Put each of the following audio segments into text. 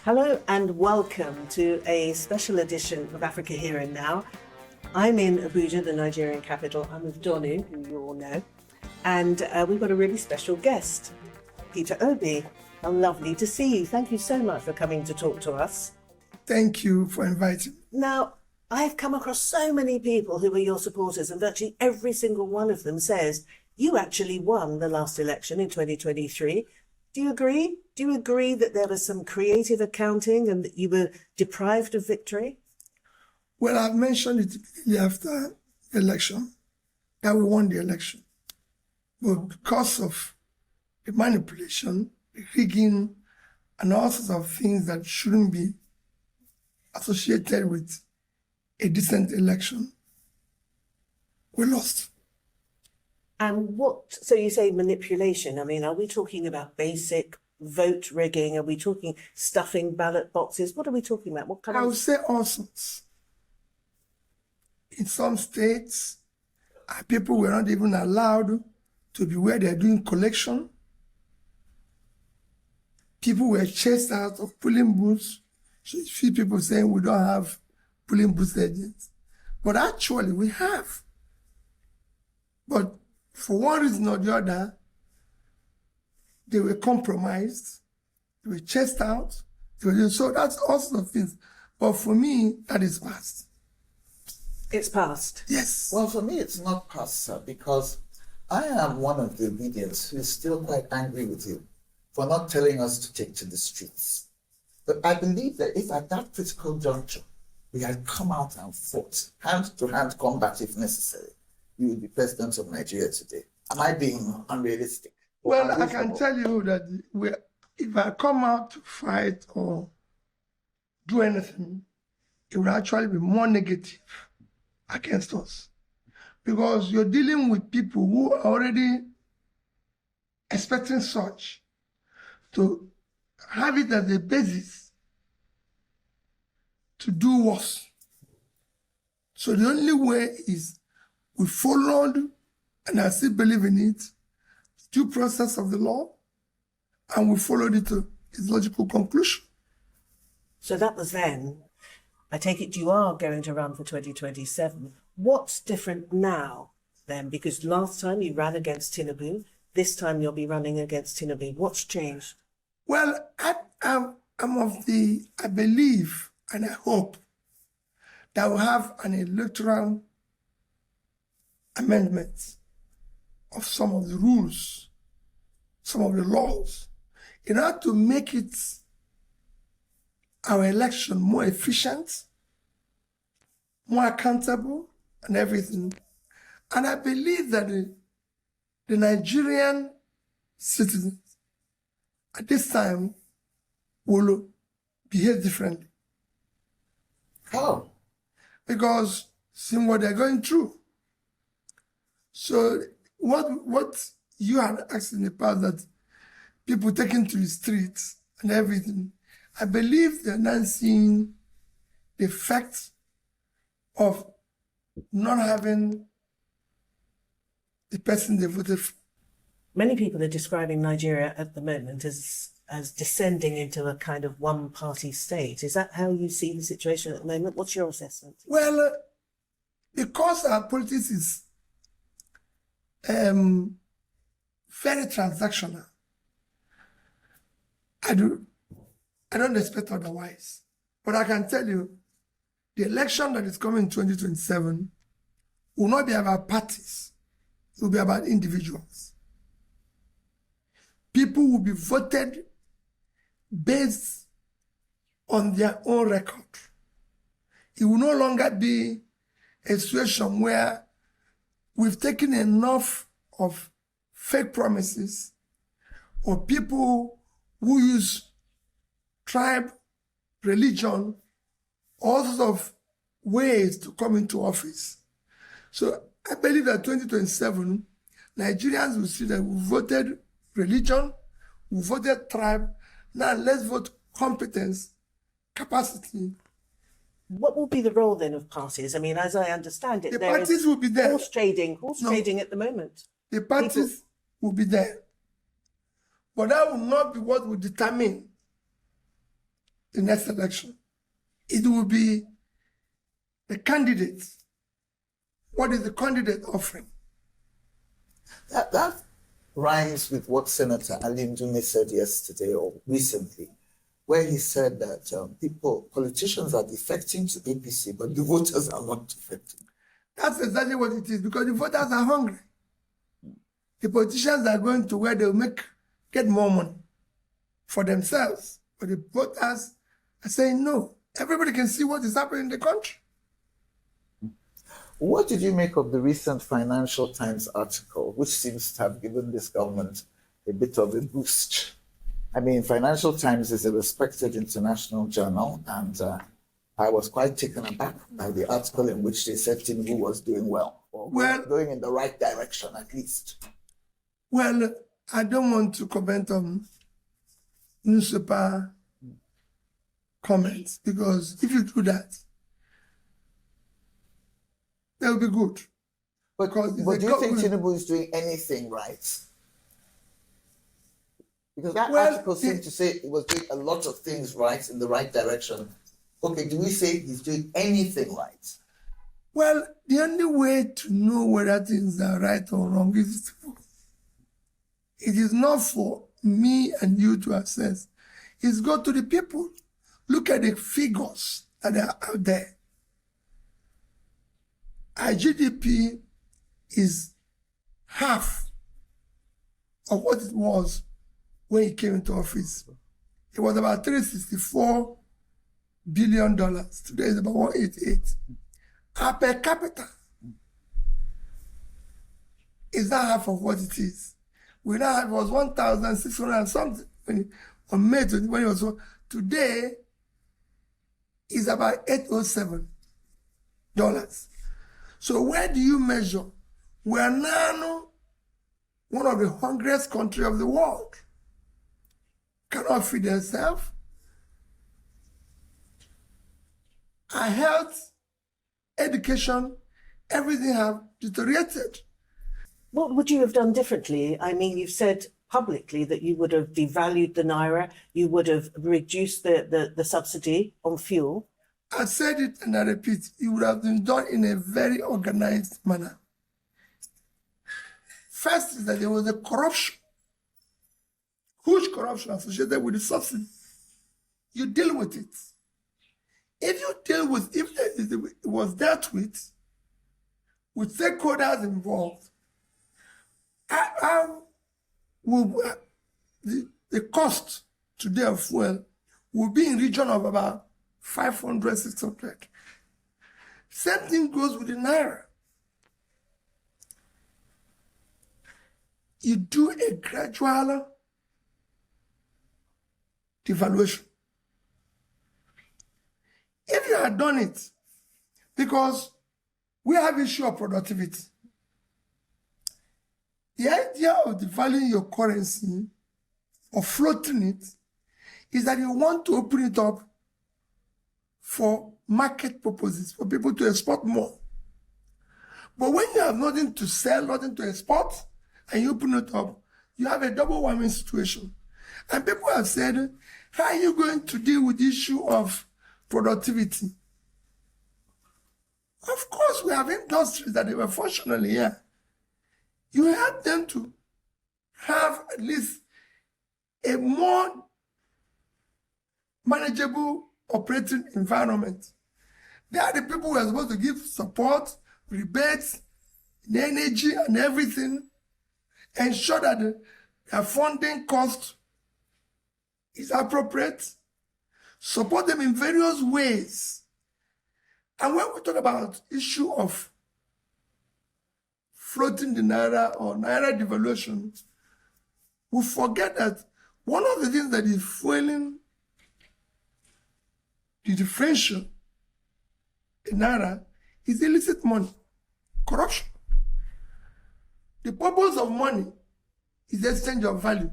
Hello and welcome to a special edition of Africa Here and Now. I'm in Abuja, the Nigerian capital. I'm with Donu, who you all know. And we've got a really special guest, Peter Obi. How lovely to see you. Thank you so much for coming to talk to us. Thank you for inviting me. Now, I've come across so many people who are your supporters, and virtually every single one of them says you actually won the last election in 2023. Do you agree? Do you agree that there was some creative accounting and that you were deprived of victory? Well, I've mentioned it immediately after the election that we won the election. But because of the manipulation, the rigging, and all sorts of things that shouldn't be associated with a decent election, we lost. And so you say manipulation. I mean, are we talking about basic vote rigging? Are we talking stuffing ballot boxes? What are we talking about? What kind I of... would say all sorts. In some states, people were not even allowed to be where they're doing collection. People were chased out of polling booths. So you see people saying we don't have polling booth agents. But actually we have. But for one reason or the other, they were compromised, they were chased out, so that's all sorts of things. But for me, that is past. It's past? Yes. Well, for me, it's not past, sir, because I am one of the obedience who is still quite angry with you for not telling us to take to the streets. But I believe that if at that critical juncture, we had come out and fought, hand-to-hand combat if necessary, you would be president of Nigeria today. Am I being unrealistic? Well, I can tell you that if I come out to fight or do anything, it will actually be more negative against us. Because you're dealing with people who are already expecting such to have it as a basis to do worse. So the only way is we followed, and I still believe in it, due process of the law, and we followed it to its logical conclusion. So that was then. I take it you are going to run for 2027. What's different now then? Because last time you ran against Tinubu, this time you'll be running against Tinubu. What's changed? Well, I believe and I hope that we'll have an electoral amendment of some of the rules, some of the laws, in order to make it our election more efficient, more accountable, and everything. And I believe that the Nigerian citizens at this time will behave differently. How? Because seeing what they're going through. So what you had asked in the past, that people taking to the streets and everything, I believe they're now seeing the effect of not having the person they voted for. Many people are describing Nigeria at the moment as descending into a kind of one-party state. Is that how you see the situation at the moment? What's your assessment? Well, because our politics is very transactional, I don't expect otherwise. But I can tell you, the election that is coming in 2027 will not be about parties. It will be about individuals. People will be voted based on their own record. It will no longer be a situation where we've taken enough of fake promises or people who use tribe, religion, all sorts of ways to come into office. So I believe that 2027, Nigerians will see that we voted religion, we voted tribe. Now let's vote competence, capacity. What will be the role then of parties? I mean, as I understand it, The there parties is will be there. horse trading at the moment. The parties will be there. But that will not be what will determine the next election, it will be the candidate. What is the candidate offering? That rhymes with what Senator Ali Ndume said yesterday or recently, where he said that politicians are defecting to APC, but the voters are not defecting. That's exactly what it is, because the voters are hungry. The politicians are going to where they'll get more money for themselves, but the voters are saying no. Everybody can see what is happening in the country. What did you make of the recent Financial Times article, which seems to have given this government a bit of a boost? I mean, Financial Times is a respected international journal, and I was quite taken aback by the article in which they said Tinubu was doing well, or going in the right direction at least. Well, I don't want to comment on newspaper comments, because if you do that, they'll be good. But do you think Tinubu is doing anything right? Because that article seemed to say he was doing a lot of things right in the right direction. Okay, do we say he's doing anything right? Well, the only way to know whether things are right or wrong is it is not for me and you to assess. It's go to the people. Look at the figures that are out there. Our GDP is half of what it was when he came into office. It was about $364 billion. Today it's about 188. Our per capita is not half of what it is. We now have, it was 1,600 and something on May 20, when it was. Today is about $807. So where do you measure? We are now one of the hungriest countries of the world. Cannot feed themselves. Our health, education, everything have deteriorated. What would you have done differently? I mean, you've said publicly that you would have devalued the naira, you would have reduced the subsidy on fuel. I said it and I repeat, it would have been done in a very organized manner. First is that there was a corruption, huge corruption associated with the subsidy. You deal with it. If it was dealt with stakeholders involved, the cost today of fuel will be in region of about 500, 600. Same thing goes with the naira. You do a gradual devaluation. If you had done it, because we have issue of productivity, the idea of devaluing your currency or floating it is that you want to open it up for market purposes, for people to export more. But when you have nothing to sell, nothing to export, and you open it up, you have a double whammy situation. And people have said, how are you going to deal with the issue of productivity? Of course, we have industries that they were functionally here. You have them to have at least a more manageable operating environment. They are the people who are supposed to give support, rebates, energy and everything, ensure that their funding cost is appropriate, support them in various ways. And when we talk about issue of floating the naira or naira devaluation, we forget that one of the things that is fueling the differential in naira is illicit money, corruption. The purpose of money is the exchange of value.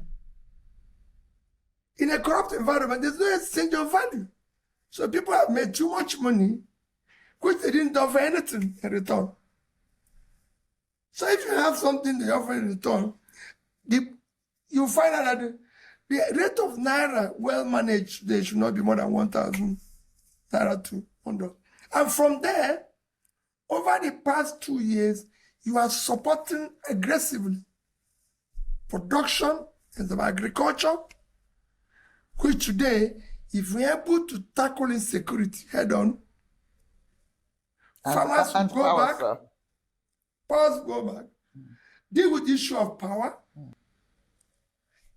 In a corrupt environment, there's no exchange of value. So people have made too much money, which they didn't offer anything in return. So if you have something they offer in return, you find out that The rate of naira well managed, they should not be more than 1,000 naira to $1. And from there, over the past 2 years, you are supporting aggressively production and of agriculture, which today, if we're able to tackle insecurity head on, farmers will go back, powers go back, deal with the issue of power,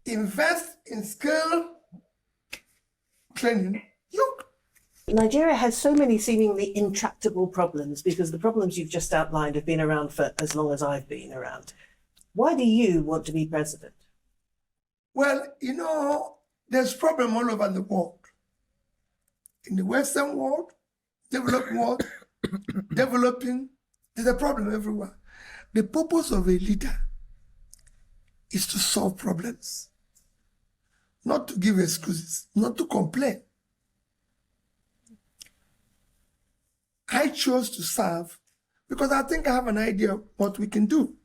invest in skill training. Nigeria has so many seemingly intractable problems because the problems you've just outlined have been around for as long as I've been around. Why do you want to be president? Well, there's problem all over the world. In the Western world, developed world, developing, there's a problem everywhere. The purpose of a leader is to solve problems, not to give excuses, not to complain. I chose to serve because I think I have an idea of what we can do.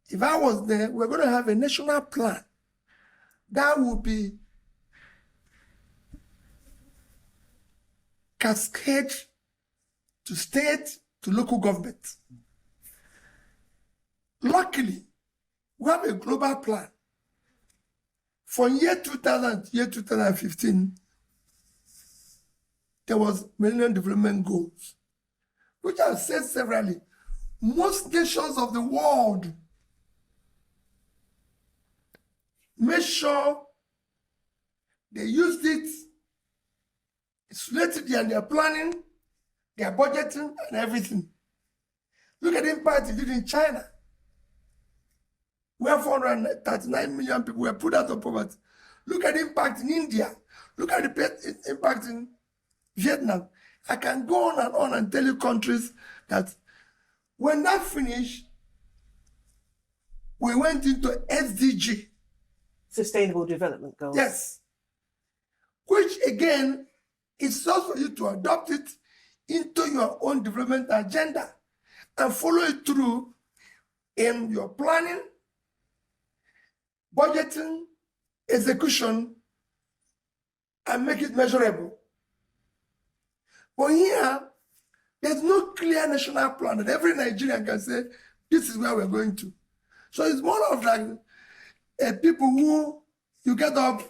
If I was there, we're going to have a national plan that would be cascade to state to local government. Luckily, we have a global plan. From year 2000 to year 2015, there was Millennium Development Goals, which I've said severally. Most nations of the world make sure they used it, insulated it in their planning, their budgeting, and everything. Look at the impact it did in China, where 439 million people were put out of poverty. Look at the impact in India. Look at the impact in Vietnam. I can go on and tell you countries that when that finished, we went into SDG. Sustainable Development Goals. Yes. Which again, is also for you to adopt it into your own development agenda and follow it through in your planning, budgeting, execution, and make it measurable. But here, there's no clear national plan that every Nigerian can say, this is where we're going to. So it's more of like people who you get up,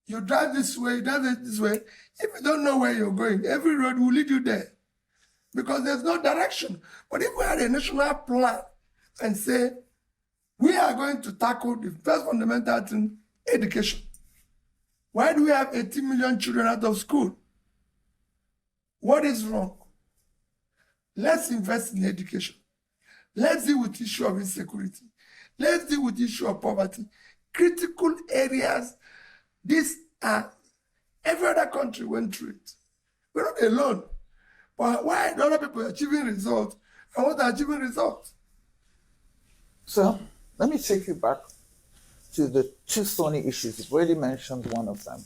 you drive this way, you drive it this way. If you don't know where you're going, every road will lead you there because there's no direction. But if we had a national plan and say, we are going to tackle the first fundamental thing, education. Why do we have 18 million children out of school? What is wrong? Let's invest in education. Let's deal with the issue of insecurity. Let's deal with the issue of poverty. Critical areas, these are, every other country went through it. We're not alone. But why are other people achieving results and what are achieving results? So let me take you back to the two thorny issues. You've already mentioned one of them.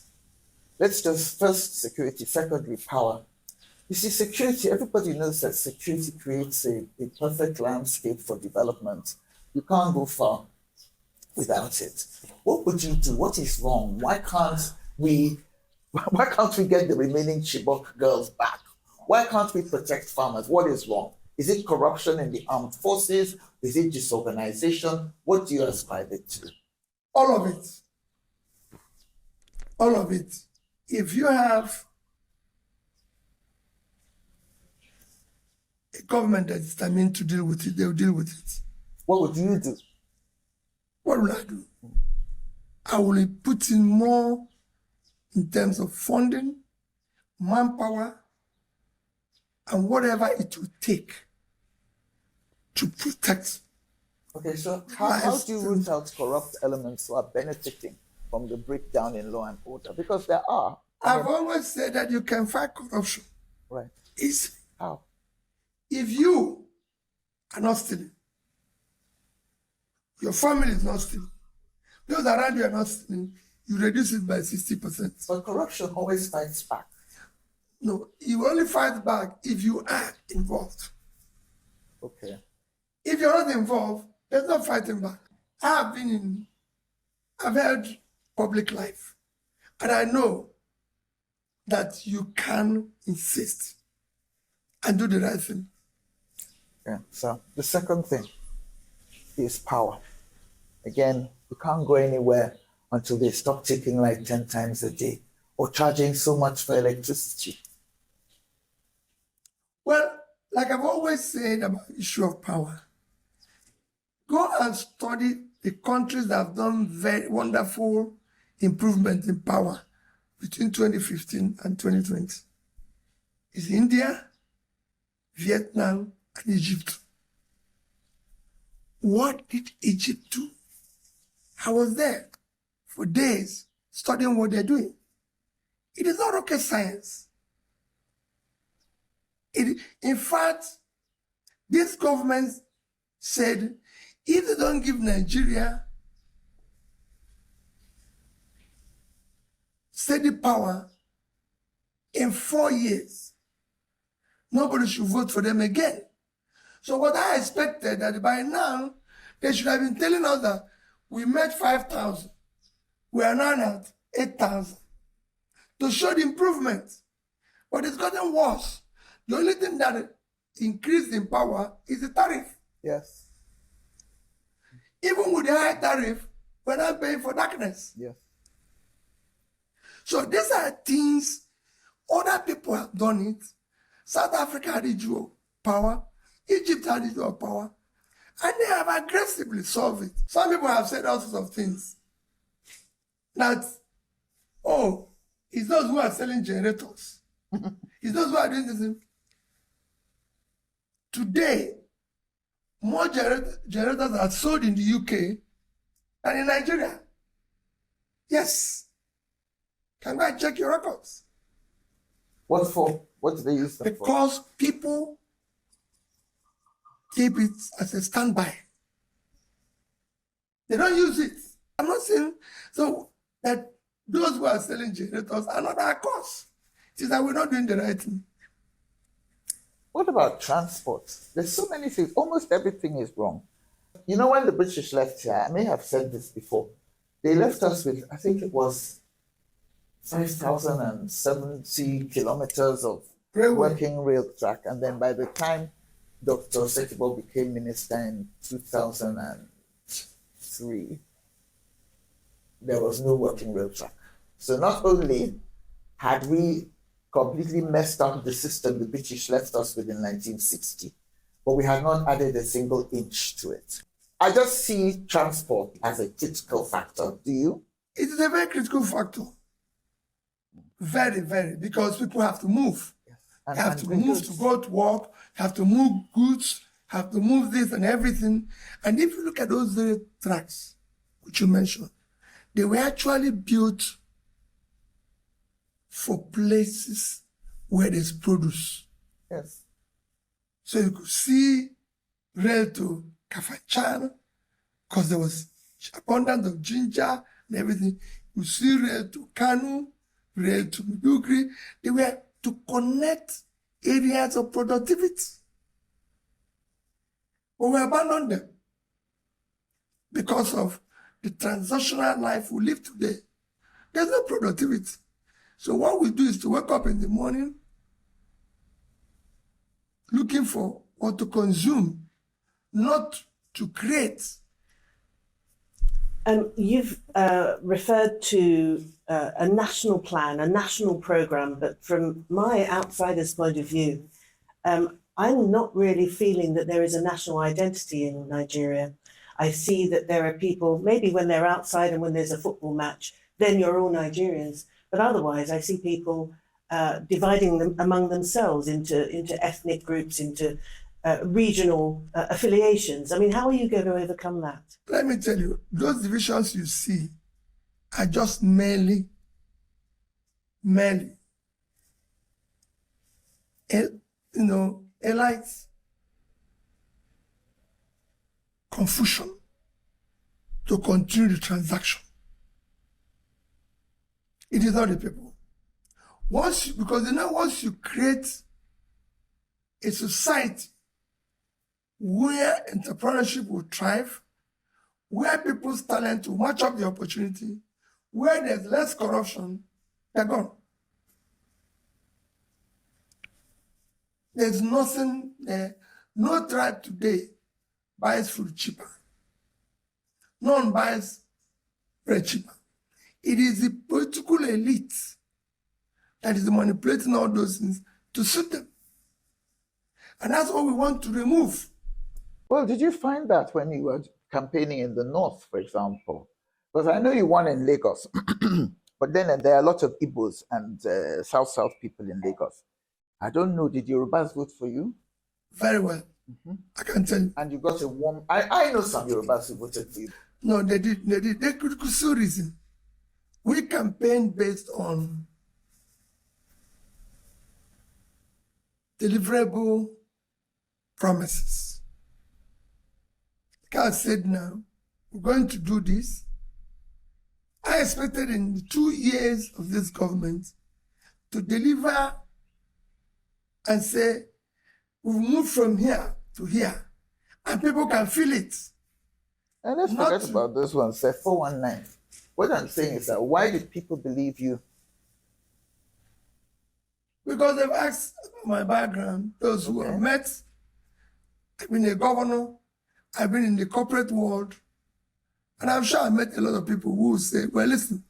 Let's just first security, secondly power. You see, security, everybody knows that security creates a perfect landscape for development. You can't go far without it. What would you do? What is wrong? Why can't we get the remaining Chibok girls back? Why can't we protect farmers? What is wrong? Is it corruption in the armed forces? Is it disorganization? What do you ascribe it to? All of it. All of it. If you have a government that is determined to deal with it, they will deal with it. What would you do? What will I do? I will put in more in terms of funding, manpower, and whatever it will take to protect. Okay, so how do you root out corrupt elements who are benefiting from the breakdown in law and order? Because there are. I've always said that you can fight corruption. Right. Easily. How? If you are not stealing, your family is not stealing, those around you are not stealing, you reduce it by 60%. But corruption always fights back. No, you only fight back if you are involved. Okay. If you're not involved, there's no fighting back. I I've held public life, and I know that you can insist and do the right thing. Yeah. So the second thing is power. Again, we can't go anywhere until they stop taking like 10 times a day or charging so much for electricity. Well, like I've always said about the issue of power, go and study the countries that have done very wonderful improvement in power between 2015 and 2020. It's India, Vietnam, and Egypt. What did Egypt do? I was there for days studying what they're doing. It is not rocket science. In fact, this government said if they don't give Nigeria steady power in 4 years, nobody should vote for them again. So what I expected that by now, they should have been telling us that we made 5,000. We are now at 8,000 to show the improvement. But it's gotten worse. The only thing that increased in power is the tariff. Yes. Even with the high tariff, we're not paying for darkness. Yes. So these are things other people have done it. South Africa had issue of power. Egypt had issue of power. And they have aggressively solved it. Some people have said all sorts of things. That, oh, it's those who are selling generators. It's those who are doing this. Today, more generators are sold in the UK than in Nigeria. Yes. Can go and check your records. What for? What do they use them for? Because people keep it as a standby. They don't use it. I'm not saying so that those who are selling generators are not our cause. It is that we're not doing the right thing. What about transport? There's so many things. Almost everything is wrong. You know, when the British left here, I may have said this before, they left us with, I think it was 5,070 kilometers of working rail track. And then by the time Dr. Sekibo became minister in 2003, there was no working rail track. So not only had we completely messed up the system the British left us with in 1960, but we had not added a single inch to it. I just see transport as a critical factor. Do you? It is a very critical factor. Very, very, because people have to move. Yes. They have to move to go to work, have to move goods, have to move this and everything. And if you look at those tracks, which you mentioned, they were actually built for places where there's produce. Yes. So you could see rail to Kafachan, because there was abundance of ginger and everything. You see rail to Kanu, rail to Maiduguri. They were to connect areas of productivity. But we abandoned them because of the transactional life we live today. There's no productivity. So what we do is to wake up in the morning looking for what to consume, not to create. You've referred to a national plan, a national program, but from my outsider's point of view, I'm not really feeling that there is a national identity in Nigeria. I see that there are people, maybe when they're outside and when there's a football match, then you're all Nigerians. But otherwise, I see people dividing them among themselves into ethnic groups, into regional affiliations. I mean, how are you going to overcome that? Let me tell you, those divisions you see are just merely, elites, confusion to continue the transaction. It is not the people. Because once you create a society where entrepreneurship will thrive, where people's talent to match up the opportunity, where there's less corruption, they're gone. There's nothing there. No tribe today buys food cheaper. None buys bread cheaper. It is the political elite that is manipulating all those things to suit them. And that's what we want to remove. Well, did you find that when you were campaigning in the north, for example? Because I know you won in Lagos, but then there are a lot of Igbos and South people in Lagos. I don't know, did Eurobans vote for you? Very well. I can tell you. And you got a warm... I know some Eurobans who voted for you. No, they did. They could still reason. We campaigned based on deliverable promises. God said, now, we're going to do this. I expected in the 2 years of this government to deliver and say, we've moved from here to here, and people can feel it. And let's forget about this one, say 419. What I'm saying is that why did people believe you? Because they've asked about my background, those who have met. I've been a governor, I've been in the corporate world, and I'm sure I met a lot of people who say, well, listen,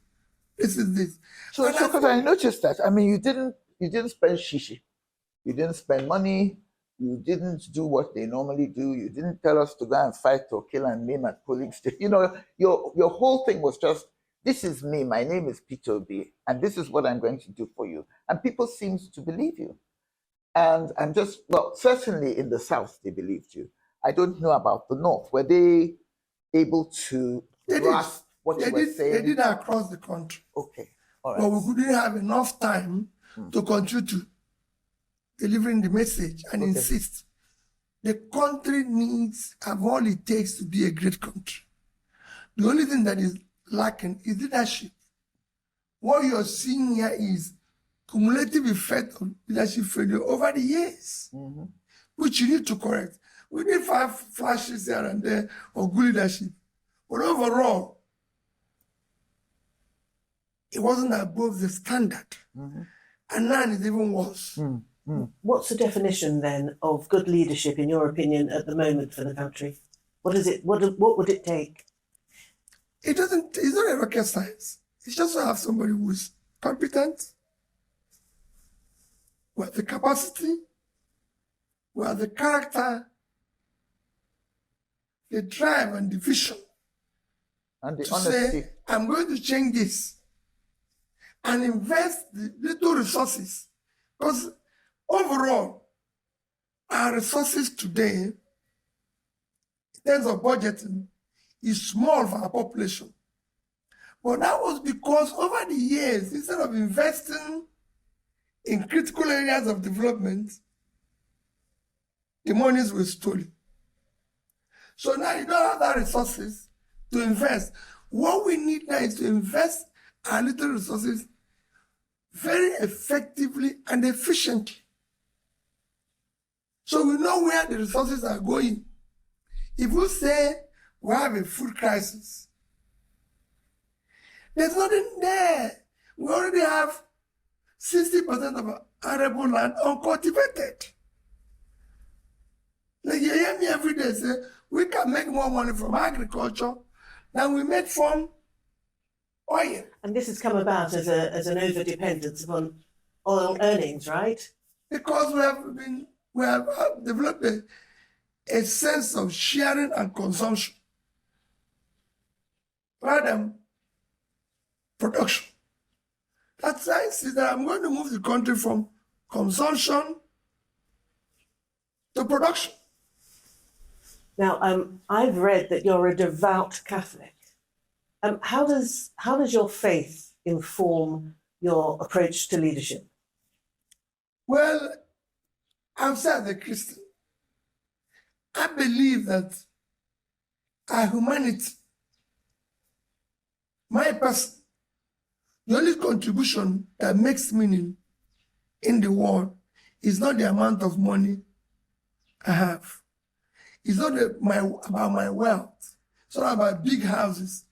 this is this. So because I noticed that, I mean, you didn't spend shishi. You didn't spend money. You didn't do what they normally do. You didn't tell us to go and fight or kill and maim at polling station. You know, your whole thing was just, this is me, my name is Peter Obi, and this is what I'm going to do for you. And people seem to believe you. And I'm just, well, certainly in the South, they believed you. I don't know about the North. Were they able to grasp what you were saying? They did that across the country. Okay, all right. But we couldn't have enough time to continue to delivering the message and insist. The country needs, have all it takes to be a great country. The only thing that is lacking is leadership. What you're seeing here is cumulative effect of leadership failure over the years, which you need to correct. We need 5 flashes here and there of good leadership. But overall, it wasn't above the standard. And now it's even worse. What's the definition then of good leadership, in your opinion, at the moment for the country? What is it? What would it take? It's not a rocket science. It's just to have somebody who is competent, who has the capacity, who has the character, the drive and the vision, and the to honesty. say, I'm going to change this and invest the little resources. Because overall, our resources today, in terms of budgeting, is small for our population. But that was because over the years, instead of investing in critical areas of development, the monies were stolen. So now you don't have that resources to invest. What we need now is to invest our little resources very effectively and efficiently. So we know where the resources are going. If we say we have a food crisis, there's nothing there. We already have 60% of our arable land uncultivated. Like you hear me every day say, we can make more money from agriculture than we made from oil. And this has come about as an over-dependence upon oil earnings, right? Because we have developed a sense of sharing and consumption rather than production. That science is that I'm going to move the country from consumption to production. Now, I've read that you're a devout Catholic. How does your faith inform your approach to leadership? Well, I'm as a Christian. I believe that our humanity, my person, the only contribution that makes meaning in the world is not the amount of money I have. It's not about my wealth. It's not about big houses.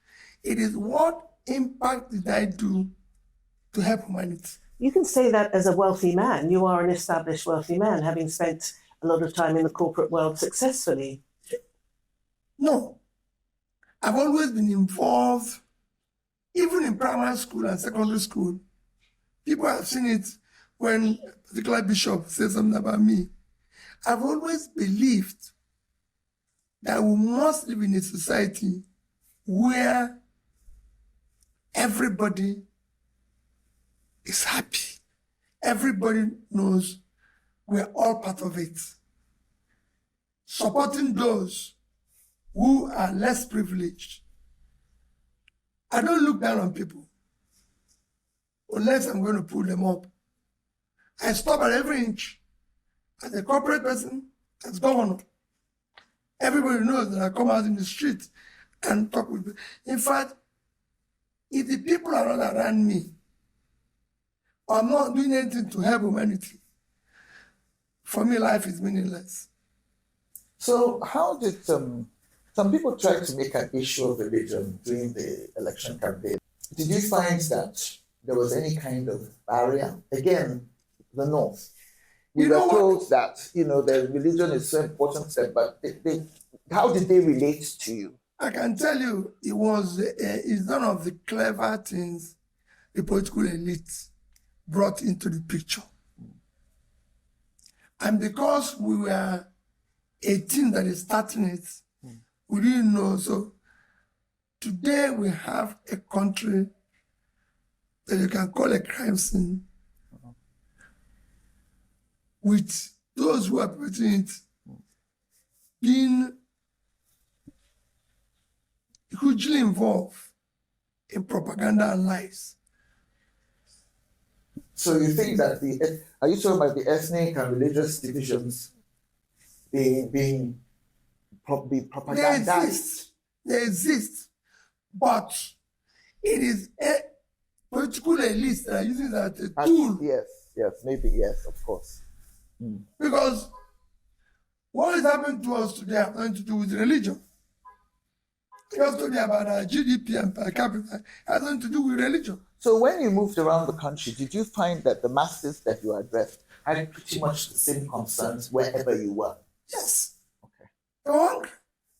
It is what impact did I do to help humanity? You can say that as a wealthy man. You are an established wealthy man, having spent a lot of time in the corporate world successfully. No. I've always been involved, even in primary school and secondary school. People have seen it when a particular bishop says something about me. I've always believed that we must live in a society where everybody is happy. Everybody knows we're all part of it. Supporting those who are less privileged. I don't look down on people unless I'm going to pull them up. I stop at every inch. As a corporate person, as governor, everybody knows that I come out in the street and talk with people. In fact, if the people are not around me, or I'm not doing anything to help humanity, for me, life is meaningless. So how did some people try to make an issue of religion during the election campaign? Did you find that there was any kind of barrier? Again, the North. We were told that, the religion is so important, but how did they relate to you? I can tell you, it's none of the clever things the political elite brought into the picture. And because we were a team that is starting it, we didn't know. So today we have a country that you can call a crime scene, with those who are perpetrating it being hugely involved in propaganda and lies. So you think that are you talking about the ethnic and religious divisions being propagandized? They exist, but it is a political elite that are using that as a tool. Yes, of course. Because what is happening to us today has nothing to do with religion. I just told you about our GDP and per capita. It has nothing to do with religion. So when you moved around the country, did you find that the masses that you addressed had pretty much the same concerns wherever you were? Yes. Okay. They were hungry.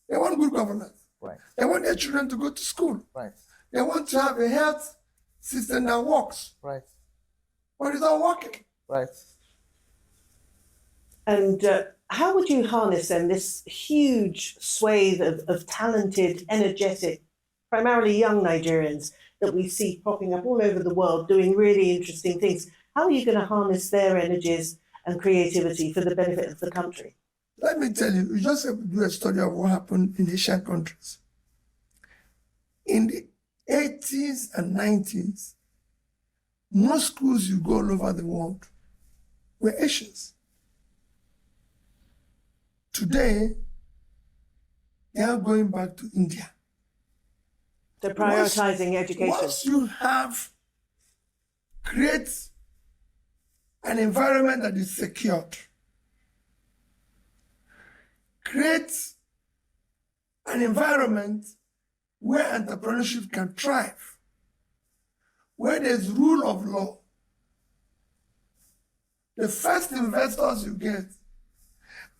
They want good governance. Right. They want their children to go to school. Right. They want to have a health system that works. Right. But it's not working. Right. And how would you harness then this huge swathe of talented, energetic, primarily young Nigerians that we see popping up all over the world doing really interesting things? How are you going to harness their energies and creativity for the benefit of the country? Let me tell you, you just have to do a study of what happened in Asian countries. In the 80s and 90s, most schools you go all over the world were Asians. Today, they are going back to India. They're prioritizing education. Once you create an environment that is secured, create an environment where entrepreneurship can thrive, where there's rule of law. The first investors you get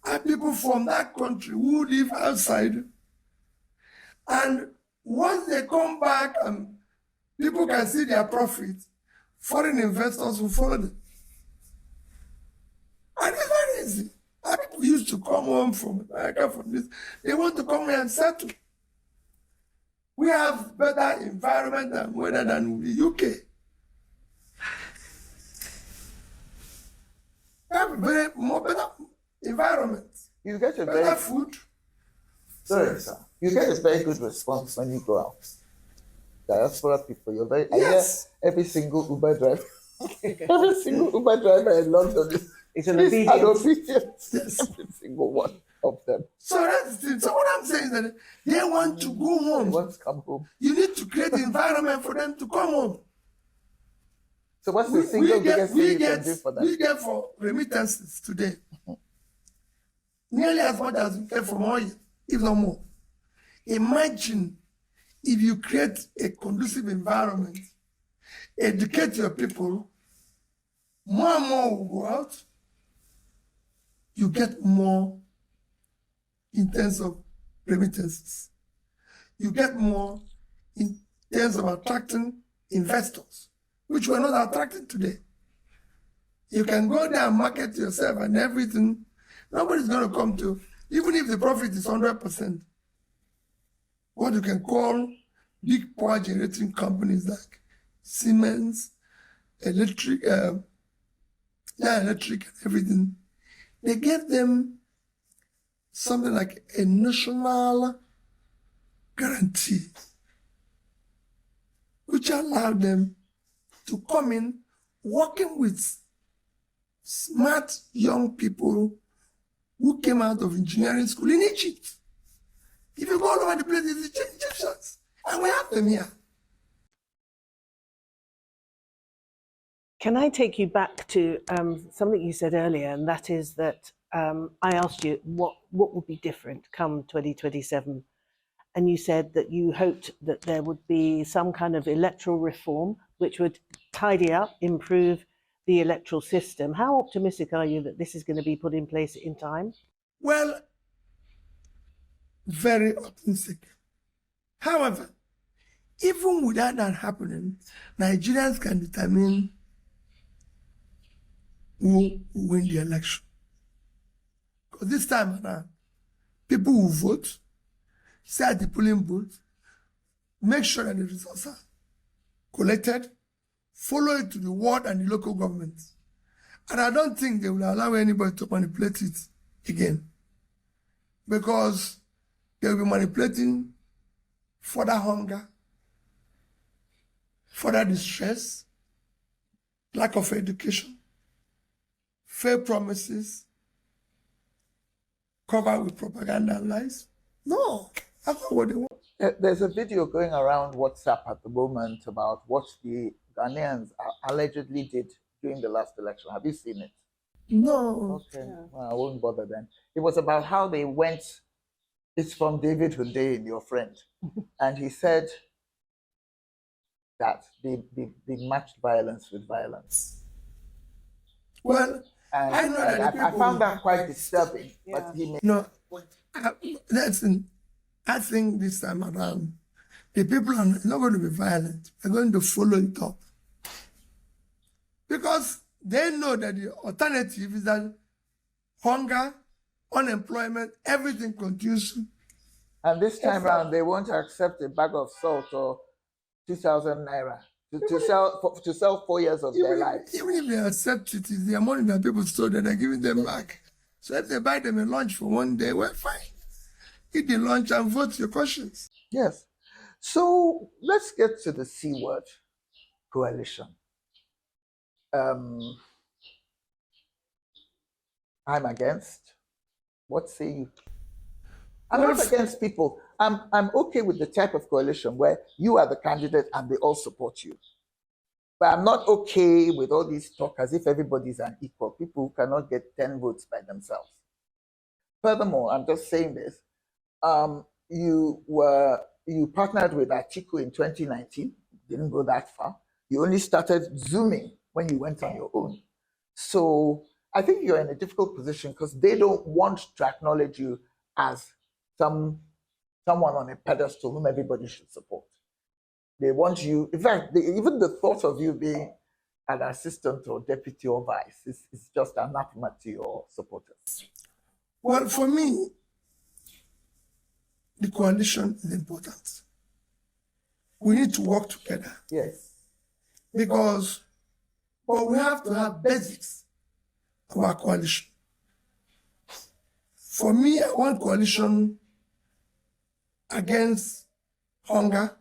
are people from that country who live outside, and once they come back and people can see their profit, foreign investors will follow them. And it's very easy. And people used to come home from America, from this. They want to come here and settle. We have better environment and weather than the UK. We have a better environment. You get a better food. Sorry, sir. You get a very good response when you go out. Diaspora people, you're very. Yes. Every single Uber driver, every single Uber driver in London is an obedience. Yes. Every single one of them. So that's the thing. So what I'm saying is that they want to go home. They want to come home. You need to create the environment for them to come home. So what's the single biggest thing you can do for them? We get for remittances today nearly as much as we get from oil, if not more. Imagine if you create a conducive environment, educate your people, more and more will go out, you get more in terms of remittances. You get more in terms of attracting investors, which we're not attracting today. You can go there and market yourself and everything. Nobody's going to come to, even if the profit is 100%. What you can call big power generating companies like Siemens, electric and everything, they gave them something like a national guarantee, which allowed them to come in working with smart young people who came out of engineering school in Egypt. If you go all over the place, it's Egyptians, and we have them here. Can I take you back to something you said earlier, and that is that I asked you what would be different come 2027, and you said that you hoped that there would be some kind of electoral reform which would tidy up, improve the electoral system. How optimistic are you that this is going to be put in place in time? Well, very optimistic. However, even without that happening, Nigerians can determine who will win the election. Because this time around, people will vote, stay at the polling booth, make sure that the results are collected, follow it to the ward and the local governments. And I don't think they will allow anybody to manipulate it again. Because they will be manipulating further hunger, further distress, lack of education, fair promises, covered with propaganda and lies. No, that's not what they want. There's a video going around WhatsApp at the moment about what the Ghanaians allegedly did during the last election. Have you seen it? No. Okay, well, I won't bother then. It was about how they went. It's from David Hunde, your friend, and he said that they matched violence with violence. Well, And I know that I found that quite disturbing. Yeah. But he made, no, I think this time around, the people are not going to be violent. They're going to follow it up. Because they know that the alternative is that hunger, unemployment, everything continues. and this time around, they won't accept a bag of salt or 2,000 naira to sell 4 years of their lives. Even if they accept it, it's their money that people stole that they're giving them back. So if they buy them a lunch for one day, well, fine. Eat the lunch and vote your conscience. Yes. So let's get to the C word, coalition. I'm against. What say you? I'm not against people. I'm okay with the type of coalition where you are the candidate and they all support you. But I'm not okay with all these talk as if everybody's an equal. People who cannot get 10 votes by themselves. Furthermore, I'm just saying this. You partnered with Atiku in 2019. Didn't go that far. You only started Zooming when you went on your own. So I think you're in a difficult position because they don't want to acknowledge you as someone on a pedestal whom everybody should support. They want you, in fact, even the thought of you being an assistant or deputy or vice is just anathema to your supporters. Well, for me, the coalition is important. We need to work together. Yes. But we have to have basics of our coalition. For me, I want coalition against hunger,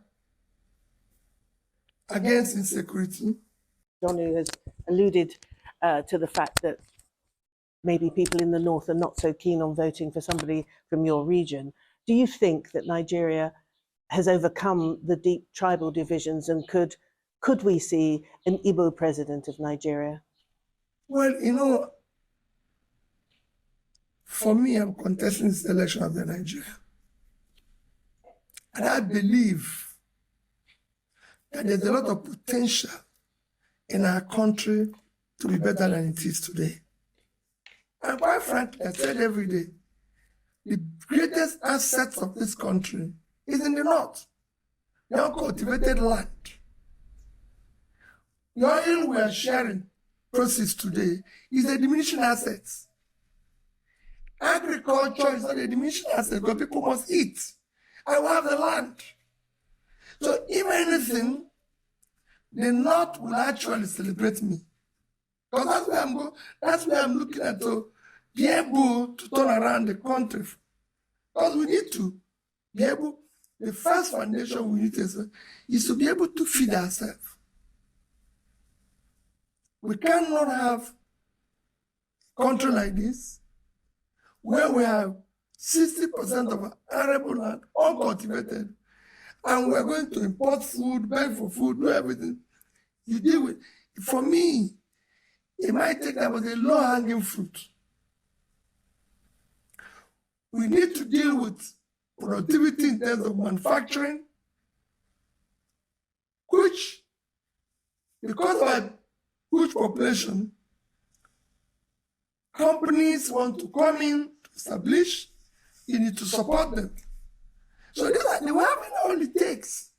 against insecurity. Donu has alluded to the fact that maybe people in the north are not so keen on voting for somebody from your region. Do you think that Nigeria has overcome the deep tribal divisions, and could we see an Igbo president of Nigeria? Well, for me, I'm contesting this election of the Nigeria. And I believe that there's a lot of potential in our country to be better than it is today. And quite frankly, I said every day, the greatest assets of this country is in the north, the uncultivated land. The oil we are sharing proceeds today is a diminishing asset. Agriculture is not a diminishing asset because people must eat. I will have the land. So if anything, the North will actually celebrate me. Because that's where I'm going, that's where I'm looking at to be able to turn around the country. Because we need to be able, the first foundation we need is to be able to feed ourselves. We cannot have a country like this where we have 60% of our arable land uncultivated, and we're going to import food, beg for food, do everything. You deal with, for me, it might take that as a low-hanging fruit. We need to deal with productivity in terms of manufacturing, which, because of our huge population, companies want to come in to establish, you need to support them. So these are the having all it takes.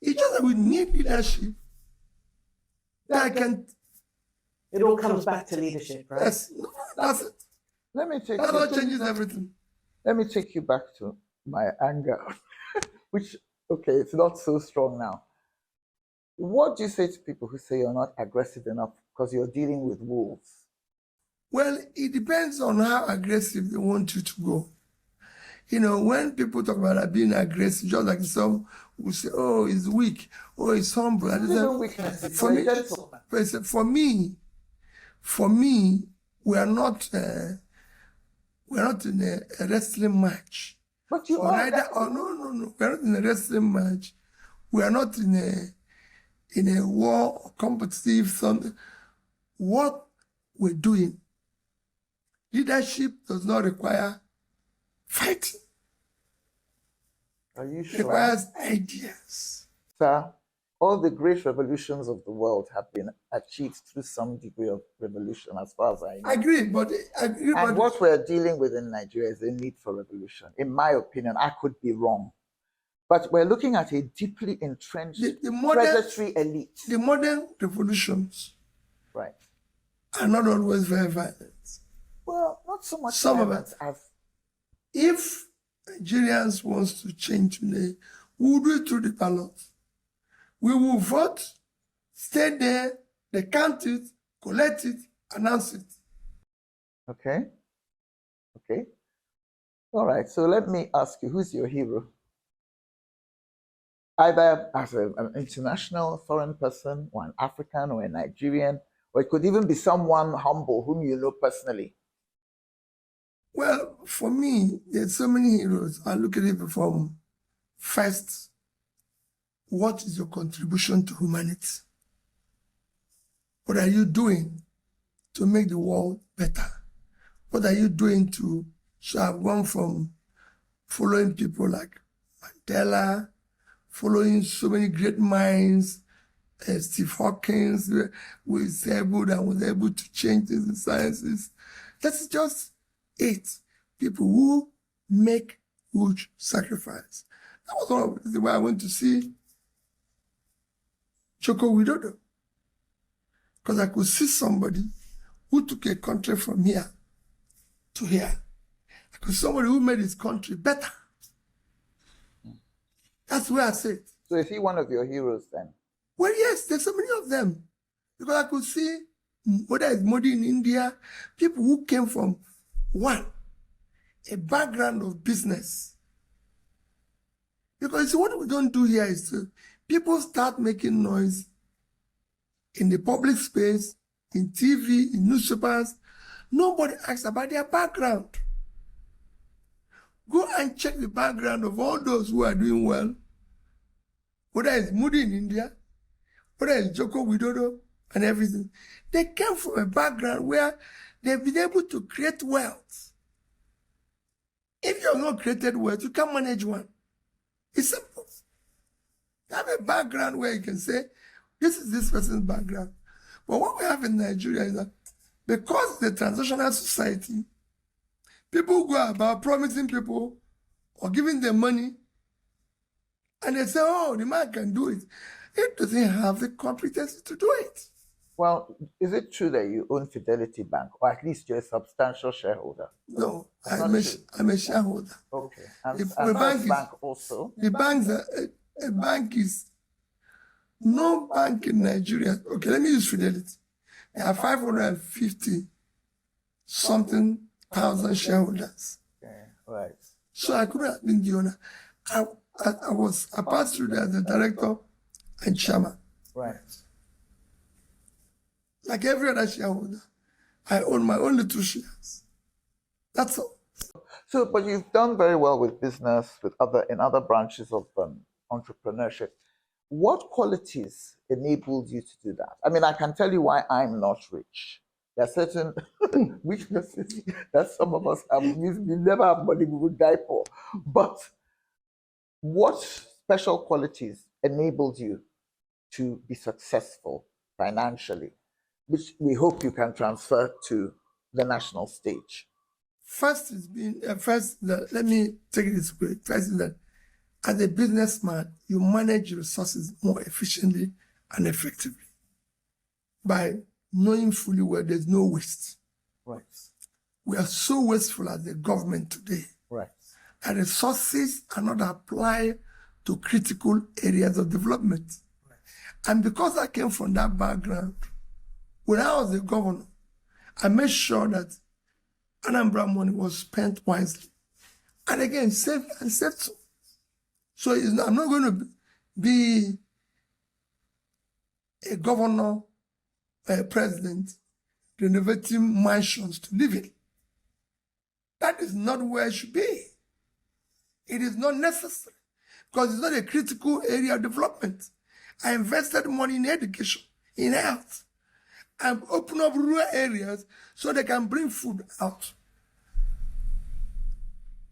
It's just that we need leadership that can. It all comes back to leadership, right? Yes, that's it. That's what changes everything. Let me take you back to my anger, which, okay, it's not so strong now. What do you say to people who say you're not aggressive enough because you're dealing with wolves? Well, it depends on how aggressive they want you to go. You know, when people talk about being aggressive, just like some will say, oh, he's weak, oh, he's humble. For me, we are not in a wrestling match. But you are. No. We are not in a wrestling match. We are not in a war or competitive something. What we're doing, leadership does not require fighting. Are you sure? It requires ideas. Sir, all the great revolutions of the world have been achieved through some degree of revolution, as far as I know. I agree, but what we're dealing with in Nigeria is a need for revolution. In my opinion, I could be wrong. But we're looking at a deeply entrenched predatory elite. The modern revolutions, right, are not always very violent. Well, not so much some violence of it. as... If Nigerians want to change today, we will do it through the ballot. We will vote, stay there, they count it, collect it, announce it. Okay. All right, so let me ask you, who's your hero? Either as an international foreign person, or an African, or a Nigerian, or it could even be someone humble whom you know personally. Well, for me, there's so many heroes. I look at it from first, what is your contribution to humanity? What are you doing to make the world better? What are you doing to, so I've gone from following people like Mandela, following so many great minds, Steve Hawkins, who is able and was able to change things in sciences. That's just it. People who make huge sacrifice. That was one of the reasons why I went to see Joko Widodo. Because I could see somebody who took a country from here to here. I could see somebody who made his country better. That's where I say it. So is he one of your heroes then? Well, yes, there's so many of them. Because I could see, whether it's Modi in India, people who came from a background of business. Because what we don't do here is people start making noise in the public space, in TV, in newspapers. Nobody asks about their background. Go and check the background of all those who are doing well. Whether it's Modi in India, whether it's Joko Widodo and everything. They came from a background where they've been able to create wealth. If you have not created wealth, you can't manage one. It's simple. You have a background where you can say, this is this person's background. But what we have in Nigeria is that because the transitional society, people go about promising people or giving them money, and they say, oh, the man can do it. It doesn't have the competency to do it. Well, is it true that you own Fidelity Bank, or at least you're a substantial shareholder? No, I'm a shareholder. Okay. And The bank also? The a bank is, no bank in Nigeria. Okay, let me use Fidelity. There are 550 something thousand shareholders. Okay, right. So I couldn't have been the owner. I passed through there as the director and chairman. Right. Like every other shareholder, I own my own little shares. That's all. So, but you've done very well with business, in other branches of entrepreneurship. What qualities enabled you to do that? I mean, I can tell you why I'm not rich. There are certain weaknesses that some of us have. We never have money, we would die poor. But what special qualities enabled you to be successful financially, which we hope you can transfer to the national stage? First is let me take it this way. First is that as a businessman, you manage resources more efficiently and effectively by knowing fully well there's no waste. Right. We are so wasteful as the government today. Right. And resources are not applied to critical areas of development. Right. And because I came from that background, when I was the governor, I made sure that Anambra money was spent wisely. And again, safe and safe. So I'm not going to be a governor or a president renovating mansions to live in. That is not where it should be. It is not necessary because it's not a critical area of development. I invested money in education, in health. I've opened up rural areas so they can bring food out.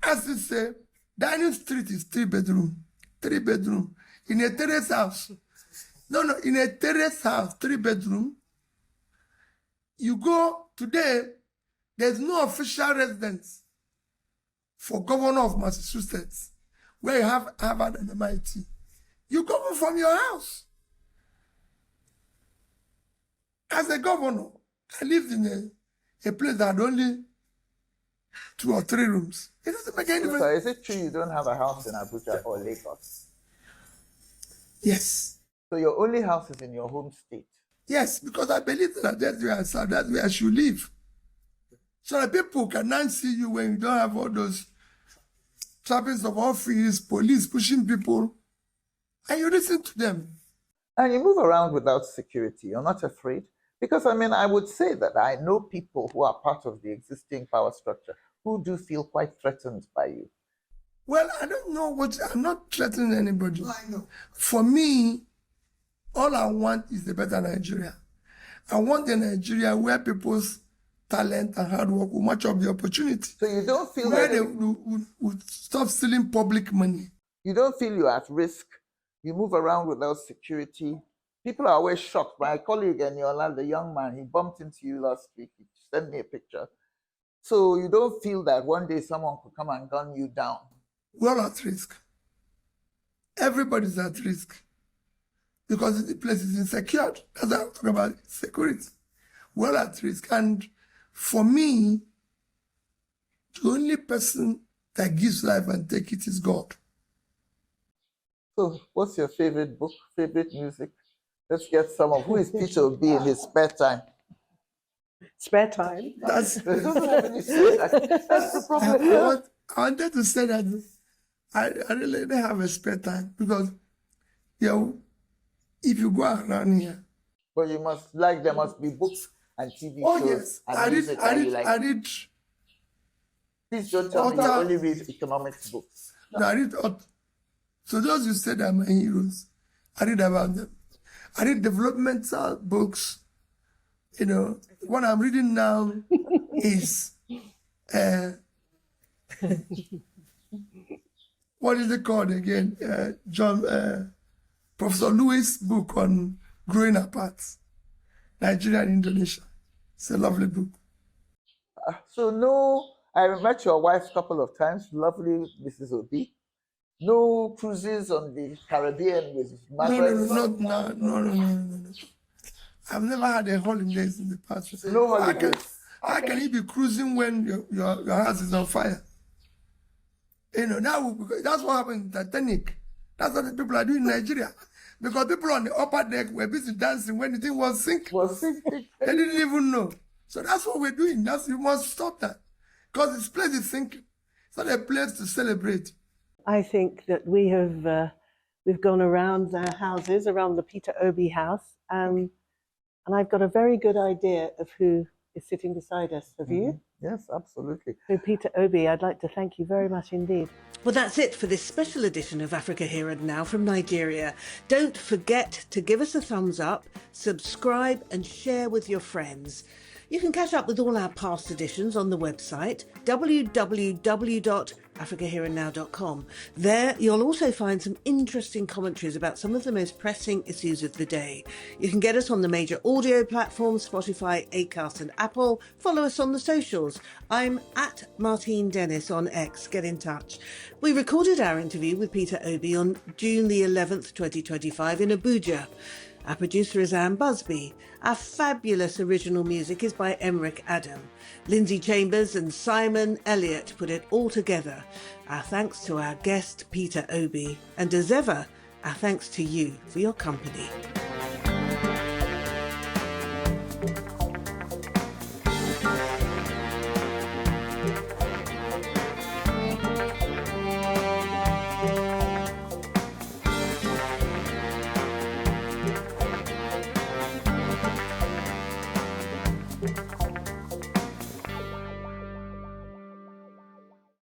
As they say, dining street is 3-bedroom. 3-bedroom. In a terrace house. No, in a terrace house, 3-bedroom. You go today, there's no official residence for governor of Massachusetts, where you have Harvard and MIT. You govern from your house. As a governor, I lived in a place that had only 2 or 3 rooms. It doesn't make any difference. So is it true you don't have a house in Abuja or Lagos? Yes. So your only house is in your home state? Yes, because I believe that that's where I should live. So that people can now see you when you don't have all those trappings of office, police pushing people, and you listen to them. And you move around without security. You're not afraid? Because, I mean, I would say that I know people who are part of the existing power structure who do feel quite threatened by you. Well, I don't know I'm not threatening anybody. I know. For me, all I want is a better Nigeria. I want a Nigeria where people's talent and hard work will match up the opportunity. So you don't feel where they would stop stealing public money. You don't feel you're at risk. You move around without security. People are always shocked. My colleague Eniola, the young man, he bumped into you last week. He sent me a picture. So you don't feel that one day someone could come and gun you down? We're at risk. Everybody's at risk. Because the place is insecure. That's what I'm talking about, security. We're at risk. And for me, the only person that gives life and take it is God. So what's your favorite book, favorite music? Let's get some of who is Peter Obi in his spare time. Spare time? That's the problem. I wanted to say that I really don't have a spare time because, if you go around here. But you must there must be books and TV shows. Yes. And music that you like. I read. Please don't tell me you only read economics books. No, I read. So those who said are my heroes, I read about them. I read developmental books. What I'm reading now is what is it called again? Professor Lewis' book on growing apart, Nigeria and Indonesia. It's a lovely book. So no, I met your wife a couple of times, lovely Mrs. Obi. No cruises on the Caribbean with Margaret? No. I've never had a holidays in the past. No holidays. How can you be cruising when your house is on fire? You know, that's what happened in Titanic. That's what the people are doing in Nigeria. Because people on the upper deck were busy dancing when the thing was sinking. They didn't even know. So that's what we're doing. You must stop that. Because this place is sinking. It's not a place to celebrate. I think that we've gone around their houses, around the Peter Obi house, and I've got a very good idea of who is sitting beside us. Have you? Yes, absolutely. So Peter Obi, I'd like to thank you very much indeed. Well, that's it for this special edition of Africa Here and Now from Nigeria. Don't forget to give us a thumbs up, subscribe and share with your friends. You can catch up with all our past editions on the website www.AfricaHere&NOW.com. There you'll also find some interesting commentaries about some of the most pressing issues of the day. You can get us on the major audio platforms, Spotify, Acast and Apple. Follow us on the socials. I'm at Martine Dennis on X. Get in touch. We recorded our interview with Peter Obi on June the 11th, 2025 in Abuja. Our producer is Anne Busby. Our fabulous original music is by Emmerich Adam. Lindsay Chambers and Simon Elliott put it all together. Our thanks to our guest, Peter Obi. And as ever, our thanks to you for your company.